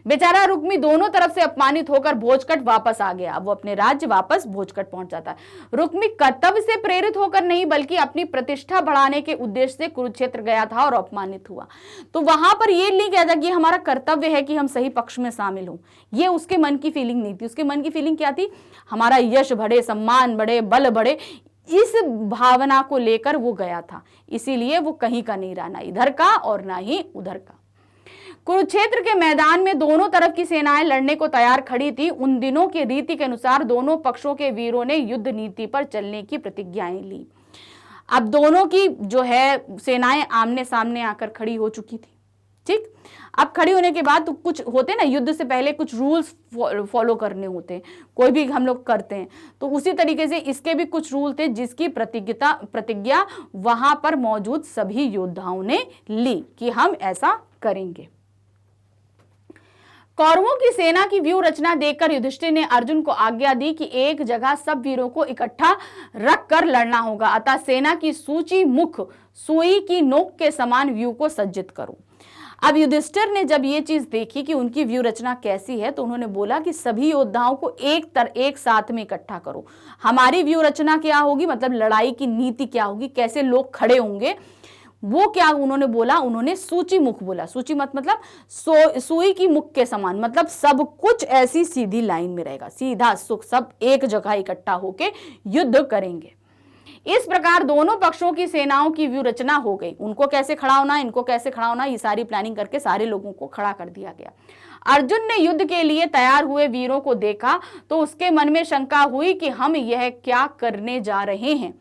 Speaker 1: बेचारा रुक्मी दोनों तरफ से अपमानित होकर भोजकट वापस आ गया। वो अपने राज्य वापस भोजकट पहुंच जाता है। रुक्मी कर्तव्य से प्रेरित होकर नहीं बल्कि अपनी प्रतिष्ठा बढ़ाने के उद्देश्य से कुरुक्षेत्र गया था और अपमानित हुआ। तो वहां पर ये नहीं कहता कि हमारा कर्तव्य है कि हम सही पक्ष में शामिल हों, ये उसके मन की फीलिंग नहीं थी। उसके मन की फीलिंग क्या थी, हमारा यश बढ़े, सम्मान बढ़े, बल बढ़े, इस भावना को लेकर वो गया था। इसीलिए वो कहीं का नहीं रहा, ना इधर का और ना ही उधर का। कुरुक्षेत्र के मैदान में दोनों तरफ की सेनाएं लड़ने को तैयार खड़ी थी। उन दिनों की रीति के अनुसार दोनों पक्षों के वीरों ने युद्ध नीति पर चलने की प्रतिज्ञाएं ली। अब दोनों की जो है सेनाएं आमने सामने आकर खड़ी हो चुकी थी। ठीक। अब खड़ी होने के बाद तो कुछ होते हैं ना, युद्ध से पहले कुछ रूल्स फॉलो करने होते हैं, कोई भी हम लोग करते हैं, तो उसी तरीके से इसके भी कुछ रूल थे जिसकी प्रतिज्ञा वहां पर मौजूद सभी योद्धाओं ने ली कि हम ऐसा करेंगे। कौरवों की सेना की व्यूह रचना देखकर युधिष्ठिर ने अर्जुन को आज्ञा दी कि एक जगह सब वीरों को इकट्ठा रखकर लड़ना होगा, अतः सेना की सूची मुख सुई की नोक के समान व्यूह को सज्जित करो। अब युधिष्ठिर ने जब ये चीज देखी कि उनकी व्यूह रचना कैसी है, तो उन्होंने बोला कि सभी योद्धाओं को एक साथ में इकट्ठा करो। हमारी व्यूह रचना क्या होगी, मतलब लड़ाई की नीति क्या होगी, कैसे लोग खड़े होंगे, वो क्या उन्होंने बोला, उन्होंने सूची मुख बोला। सूची मत मतलब सुई की मुख के समान, मतलब सब कुछ ऐसी सीधी लाइन में रहेगा, सीधा सुख, सब एक जगह इकट्ठा होके युद्ध करेंगे। इस प्रकार दोनों पक्षों की सेनाओं की व्यूह रचना हो गई। उनको कैसे खड़ा होना, इनको कैसे खड़ा होना, ये सारी प्लानिंग करके सारे लोगों को खड़ा कर दिया गया। अर्जुन ने युद्ध के लिए तैयार हुए वीरों को देखा तो उसके मन में शंका हुई कि हम यह क्या करने जा रहे हैं।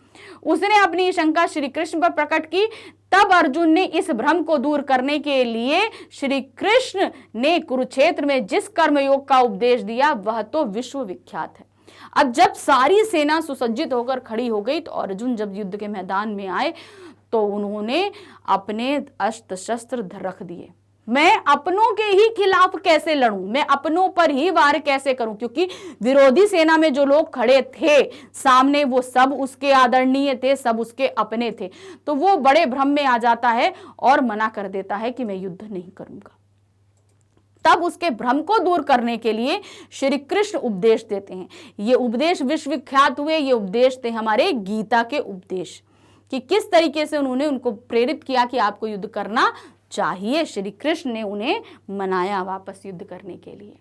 Speaker 1: उसने अपनी शंका श्री कृष्ण पर प्रकट की। तब अर्जुन ने इस भ्रम को दूर करने के लिए श्री कृष्ण ने कुरुक्षेत्र में जिस कर्मयोग का उपदेश दिया वह तो विश्व विख्यात है। अब जब सारी सेना सुसज्जित होकर खड़ी हो गई तो अर्जुन जब युद्ध के मैदान में आए तो उन्होंने अपने अस्त्र शस्त्र रख दिए। मैं अपनों के ही खिलाफ कैसे लड़ूं, मैं अपनों पर ही वार कैसे करूं, क्योंकि विरोधी सेना में जो लोग खड़े थे सामने वो सब उसके आदरणीय थे, सब उसके अपने थे। तो वो बड़े भ्रम में आ जाता है और मना कर देता है कि मैं युद्ध नहीं करूंगा। तब उसके भ्रम को दूर करने के लिए श्री कृष्ण उपदेश देते हैं। ये उपदेश विश्वविख्यात हुए, ये उपदेश थे हमारे गीता के उपदेश, कि किस तरीके से उन्होंने उनको प्रेरित किया कि आपको युद्ध करना चाहिए। श्री कृष्ण ने उन्हें मनाया वापस युद्ध करने के लिए।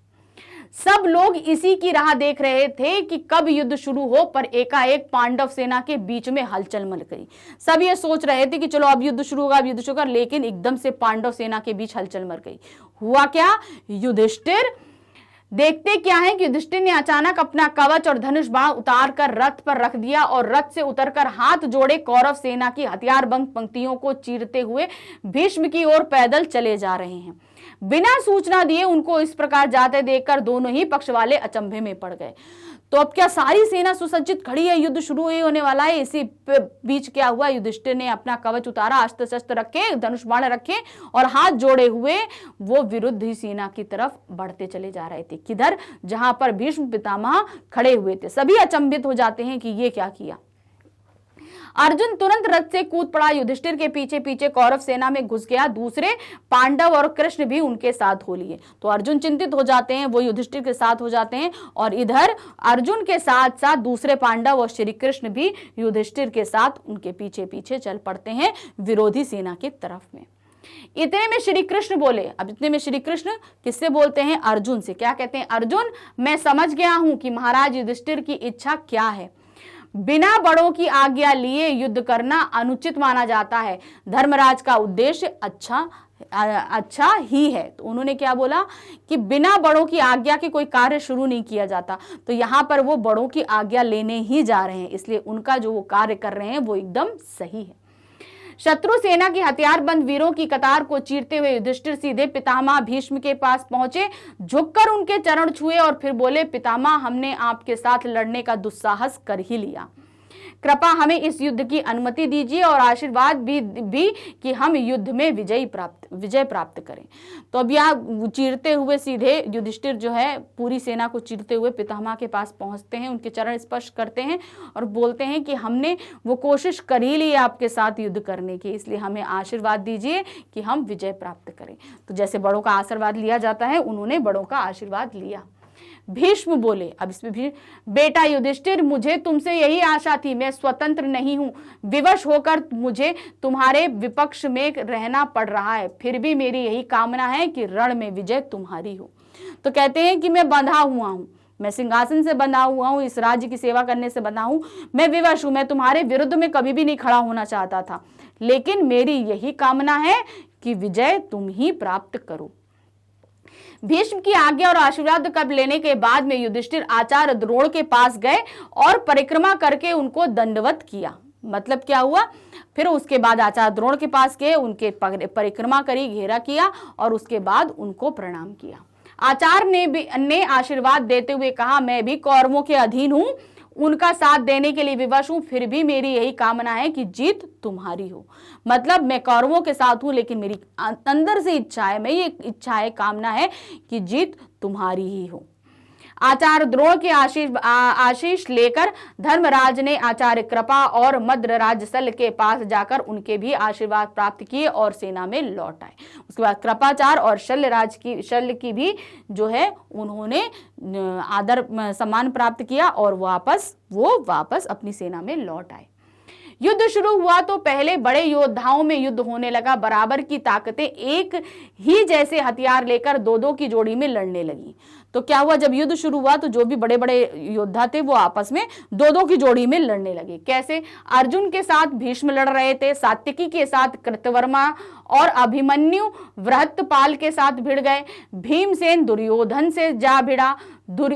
Speaker 1: सब लोग इसी की राह देख रहे थे कि कब युद्ध शुरू हो, पर एकाएक पांडव सेना के बीच में हलचल मच गई। सब ये सोच रहे थे कि चलो अब युद्ध शुरू होगा, अब युद्ध शुरू होगा, लेकिन एकदम से पांडव सेना के बीच हलचल मच गई। हुआ क्या, युधिष्ठिर देखते क्या है कि युधिष्ठिर ने अचानक अपना कवच और धनुष बाण उतार कर रथ पर रख दिया और रथ से उतरकर हाथ जोड़े कौरव सेना की हथियारबंद पंक्तियों को चीरते हुए भीष्म की ओर पैदल चले जा रहे हैं। बिना सूचना दिए उनको इस प्रकार जाते देखकर दोनों ही पक्ष वाले अचंभे में पड़ गए। तो अब क्या सारी सेना सुसज्जित खड़ी है, युद्ध शुरू ही होने वाला है। इसी बीच क्या हुआ, युधिष्ठिर ने अपना कवच उतारा, अस्त्र शस्त्र रखे, धनुष बाण रखे और हाथ जोड़े हुए वो विरुद्ध सेना की तरफ बढ़ते चले जा रहे थे। किधर, जहां पर भीष्म पितामह खड़े हुए थे। सभी अचंभित हो जाते हैं कि ये क्या किया। अर्जुन तुरंत रथ से कूद पड़ा, युधिष्ठिर के पीछे पीछे कौरव सेना में घुस गया। दूसरे पांडव और कृष्ण भी उनके साथ हो लिए। तो अर्जुन चिंतित हो जाते हैं, वो युधिष्ठिर के साथ हो जाते हैं और इधर अर्जुन के साथ साथ दूसरे पांडव और श्री कृष्ण भी युधिष्ठिर के साथ उनके पीछे पीछे चल पड़ते हैं विरोधी सेना की तरफ में। इतने में श्री कृष्ण बोले। अब इतने में श्री कृष्ण किससे बोलते हैं, अर्जुन से। क्या कहते हैं, अर्जुन मैं समझ गया हूं कि महाराज युधिष्ठिर की इच्छा क्या है। बिना बड़ों की आज्ञा लिए युद्ध करना अनुचित माना जाता है। धर्मराज का उद्देश्य अच्छा ही है। तो उन्होंने क्या बोला कि बिना बड़ों की आज्ञा के कोई कार्य शुरू नहीं किया जाता। तो यहां पर वो बड़ों की आज्ञा लेने ही जा रहे हैं, इसलिए उनका जो वो कार्य कर रहे हैं वो एकदम सही है। शत्रु सेना की हथियारबंद वीरों की कतार को चीरते हुए युधिष्ठिर सीधे पितामह भीष्म के पास पहुंचे, झुककर उनके चरण छुए और फिर बोले, पितामह हमने आपके साथ लड़ने का दुस्साहस कर ही लिया। कृपा हमें इस युद्ध की अनुमति दीजिए और आशीर्वाद भी कि हम युद्ध में विजय प्राप्त करें। तो अब यहाँ चीरते हुए सीधे युधिष्ठिर जो है पूरी सेना को चीरते हुए पितामह के पास पहुंचते हैं, उनके चरण स्पर्श करते हैं और बोलते हैं कि हमने वो कोशिश कर ही ली आपके साथ युद्ध करने की, इसलिए हमें आशीर्वाद दीजिए कि हम विजय प्राप्त करें। तो जैसे बड़ों का आशीर्वाद लिया जाता है, उन्होंने बड़ों का आशीर्वाद लिया। भीष्म बोले, अब इसमें भी, बेटा युधिष्ठिर मुझे तुमसे यही आशा थी, मैं स्वतंत्र नहीं हूं, विवश होकर मुझे तुम्हारे विपक्ष में रहना पड़ रहा है, फिर भी मेरी यही कामना है कि रण में विजय तुम्हारी हो। तो कहते हैं कि मैं बंधा हुआ हूं, मैं सिंहासन से बंधा हुआ हूं, इस राज्य की सेवा करने से बंधा हूं, मैं विवश हूं, मैं तुम्हारे विरुद्ध में कभी भी नहीं खड़ा होना चाहता था, लेकिन मेरी यही कामना है कि विजय तुम ही प्राप्त करो। भीष्म की आज्ञा और आशीर्वाद कब लेने के बाद में युधिष्ठिर आचार्य द्रोण के पास गए और परिक्रमा करके उनको दंडवत किया। मतलब क्या हुआ, फिर उसके बाद आचार्य द्रोण के पास गए, उनके परिक्रमा करी, घेरा किया और उसके बाद उनको प्रणाम किया। आचार्य ने आशीर्वाद देते हुए कहा, मैं भी कौरवों के अधीन हूं, उनका साथ देने के लिए विवश हूं, फिर भी मेरी यही कामना है कि जीत तुम्हारी हो। मतलब मैं कौरवों के साथ हूं, लेकिन मेरी अंदर से इच्छा है, मैं ये इच्छा है, कामना है कि जीत तुम्हारी ही हो। आचार्य द्रोण के आशीष लेकर धर्मराज ने आचार्य कृपा और मद्रराज शल्य के पास जाकर उनके भी आशीर्वाद प्राप्त किए और सेना में लौट आए। उसके बाद कृपाचार्य और शल्य की भी जो है उन्होंने आदर सम्मान प्राप्त किया और वो वापस अपनी सेना में लौट आए। युद्ध शुरू हुआ तो पहले बड़े योद्धाओं में युद्ध होने लगा। बराबर की ताकतें एक ही जैसे हथियार लेकर दो दो की जोड़ी में लड़ने लगी। तो क्या हुआ, जब युद्ध शुरू हुआ तो जो भी बड़े बड़े योद्धा थे वो आपस में दो दो की जोड़ी में लड़ने लगे। कैसे, अर्जुन के साथ भीष्म लड़ रहे थे, सात्यकी के साथ कृतवर्मा और अभिमन्यु वृहत्तपाल के साथ भिड़ गए, भीमसेन दुर्योधन से जा भिड़ा,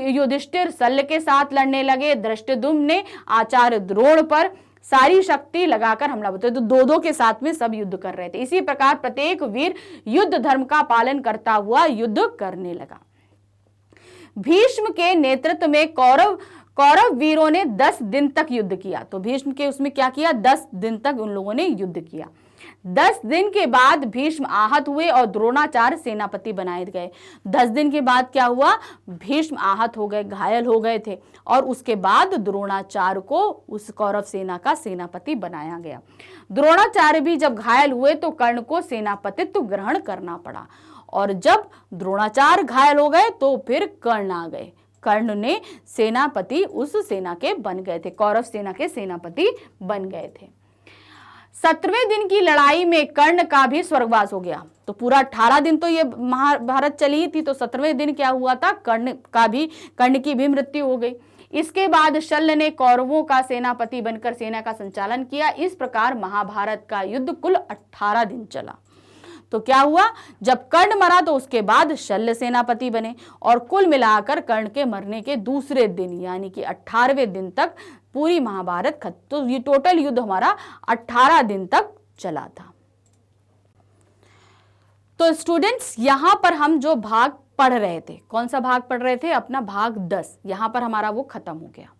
Speaker 1: युधिष्ठिर शल्य के साथ लड़ने लगे, धृष्टद्युम्न ने आचार्य द्रोण पर सारी शक्ति लगाकर हमला बोलते, तो दो दो के साथ में सब युद्ध कर रहे थे। इसी प्रकार प्रत्येक वीर युद्ध धर्म का पालन करता हुआ युद्ध करने लगा। भीष्म के नेतृत्व में कौरव वीरों ने 10 दिन तक युद्ध किया। तो भीष्म के उसमें क्या किया, 10 दिन तक उन लोगों ने युद्ध किया। 10 दिन के बाद भीष्म आहत हुए और द्रोणाचार्य सेनापति बनाए गए। 10 दिन के बाद क्या हुआ, भीष्म आहत हो गए, घायल हो गए थे और उसके बाद द्रोणाचार्य को उस कौरव सेना का सेनापति बनाया गया। द्रोणाचार्य भी जब घायल हुए तो कर्ण को सेनापतित्व ग्रहण करना पड़ा और जब द्रोणाचार्य घायल हो गए तो फिर कर्ण आ गए। कर्ण ने सेनापति उस सेना के बन गए थे, कौरव सेना के सेनापति बन गए थे। 17वें दिन की लड़ाई में कर्ण का भी स्वर्गवास हो गया। तो पूरा 18 दिन तो ये महाभारत चली थी, तो 17वें दिन क्या हुआ था, कर्ण की भी मृत्यु हो गई। इसके बाद शल्य ने कौरवों का सेनापति बनकर सेना का संचालन किया। इस प्रकार महाभारत का युद्ध कुल 18 दिन चला। तो क्या हुआ, जब कर्ण मरा तो उसके बाद शल्य सेनापति बने और कुल मिलाकर कर्ण के मरने के दूसरे दिन यानी कि 18वें दिन तक पूरी महाभारत खत्म। तो ये टोटल युद्ध हमारा 18 दिन तक चला था। तो स्टूडेंट्स, यहां पर हम जो भाग पढ़ रहे थे, कौन सा भाग पढ़ रहे थे, अपना भाग 10, यहां पर हमारा वो खत्म हो गया।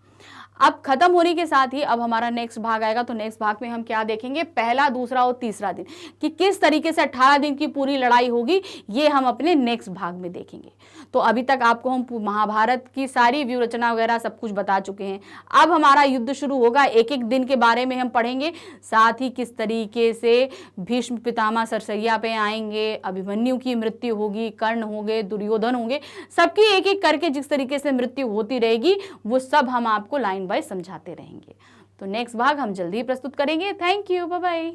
Speaker 1: अब खत्म होने के साथ ही अब हमारा नेक्स्ट भाग आएगा। तो नेक्स्ट भाग में हम क्या देखेंगे, पहला, दूसरा और तीसरा दिन कि किस तरीके से 18 दिन की पूरी लड़ाई होगी, ये हम अपने नेक्स्ट भाग में देखेंगे। तो अभी तक आपको हम महाभारत की सारी व्यू रचना वगैरह सब कुछ बता चुके हैं। अब हमारा युद्ध शुरू होगा, एक एक दिन के बारे में हम पढ़ेंगे, साथ ही किस तरीके से भीष्म पितामह सरसैया पे आएंगे, अभिमन्यु की मृत्यु होगी, कर्ण होंगे, दुर्योधन होंगे, सबकी एक एक करके जिस तरीके से मृत्यु होती रहेगी वो सब हम आपको लाइन बाय समझाते रहेंगे। तो नेक्स्ट भाग हम जल्दी ही प्रस्तुत करेंगे। Thank you, bye bye.